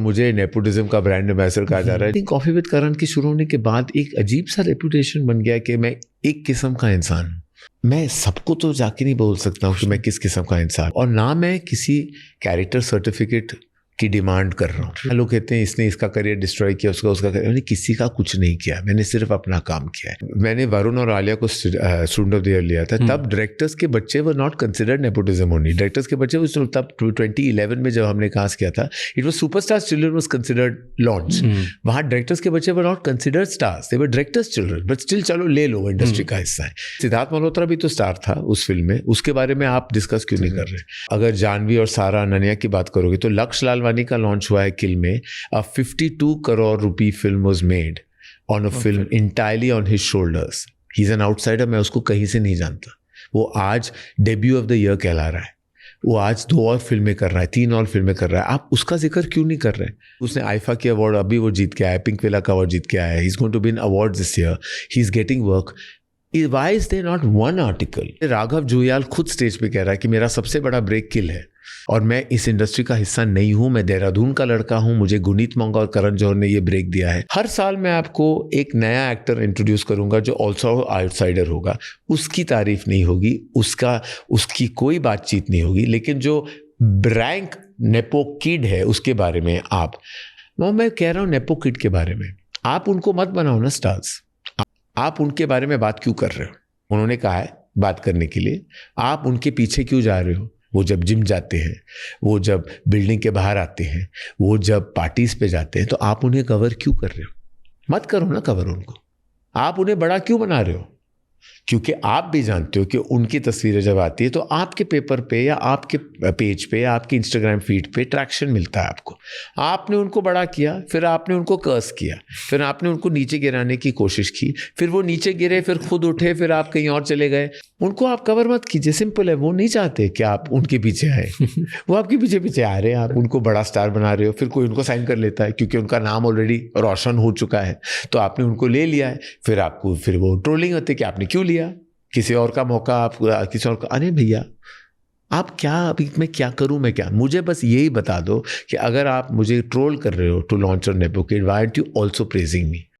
मुझे नेपोटिज्म का brand ambassador कहा जा रहा है। कॉफी विद करण की शुरू होने के बाद एक अजीब सा रेपुटेशन बन गया कि मैं एक किस्म का इंसान हूँ। मैं सबको तो जाके नहीं बोल सकता हूँ कि मैं किस किस्म का इंसान, और ना मैं किसी कैरेक्टर सर्टिफिकेट की डिमांड कर रहा हूँ। लोग कहते हैं इसने इसका करियर डिस्ट्रॉय किया, उसका करियर। मैंने किसी का कुछ नहीं किया, मैंने सिर्फ अपना काम किया है। मैंने वरुण और आलिया को स्टूडेंट ऑफ द ईयर लिया था, तब डायरेक्टर्स के बच्चे were not considered nepotism only. Directors के बच्चे तब 2011 में जब हमने कास्ट किया था, it was superstars children was considered launch. वहाँ डायरेक्टर्स के बच्चे were not considered stars, they were directors children, but still चलो ले लो, इंडस्ट्री का हिस्सा है। सिद्धार्थ मल्होत्रा भी तो स्टार था उस फिल्म में, उसके बारे में आप डिस्कस क्यों नहीं कर रहे? अगर जानवी और सारा अनन्या की बात करोगे तो लक्ष्य लालवानी का लॉन्च हुआ है किल में। A 52 crore rupee film was made on a film entirely on his shoulders. He's an outsider, मैं उसको कहीं से नहीं जानता। वो आज डेब्यू ऑफ द ईयर कहला रहा है, वो आज 2 और फिल्में कर रहा है, 3 और फिल्में कर रहा है, आप उसका जिक्र क्यों नहीं कर रहे? उसने आईफा के अवार्ड अभी वो जीत के आया है, पिंक विला का अवार्ड जीत के आया है। He's going to win awards this year. He's getting work. Why is there not one article? Raghav Juyal खुद स्टेज पे कह रहा है कि मेरा सबसे बड़ा ब्रेक किल है और मैं इस इंडस्ट्री का हिस्सा नहीं हूं, मैं देहरादून का लड़का हूं, मुझे गुनीत मोंगा और करण जौहर ने ये ब्रेक दिया है। हर साल मैं आपको एक नया एक्टर इंट्रोड्यूस करूंगा जो ऑल्सो आउटसाइडर होगा, उसकी तारीफ नहीं होगी, उसकी कोई बातचीत नहीं होगी, लेकिन जो ब्रैंक नेपो किड है उसके बारे में मैं कह रहा हूं नेपो किड के बारे में आप उनको मत बनाओ ना स्टार्स। आप उनके बारे में बात क्यों कर रहे हो? उन्होंने कहा है बात करने के लिए, आप उनके पीछे क्यों जा रहे हो? वो जब जिम जाते हैं, वो जब बिल्डिंग के बाहर आते हैं, वो जब पार्टीज पे जाते हैं, तो आप उन्हें कवर क्यों कर रहे हो? मत करो ना कवर उनको। आप उन्हें बड़ा क्यों बना रहे हो? क्योंकि आप भी जानते हो कि उनकी तस्वीरें जब आती है तो आपके पेपर पे या आपके पेज पे या आपके इंस्टाग्राम फीड पे ट्रैक्शन मिलता है आपको। आपने उनको बड़ा किया, फिर आपने उनको कर्स किया, फिर आपने उनको नीचे गिराने की कोशिश की, फिर वो नीचे गिरे, फिर खुद उठे, फिर आप कहीं और चले गए। उनको आप कवर मत कीजिए, सिंपल है। वो नहीं चाहते कि आप उनके पीछे आए, वो आपके पीछे पीछे आ रहे हैं, आप उनको बड़ा स्टार बना रहे हो, फिर कोई उनको साइन कर लेता है क्योंकि उनका नाम ऑलरेडी रोशन हो चुका है, तो आपने उनको ले लिया है। फिर वो ट्रोलिंग होती है कि आपने क्यों लिया, किसी और का मौका, आप किसी और का। अरे भैया आप क्या, अभी मैं क्या करूं, मैं क्या, मुझे बस यही बता दो कि अगर आप मुझे ट्रोल कर रहे हो to launch your nepo kid, why aren't you also praising me?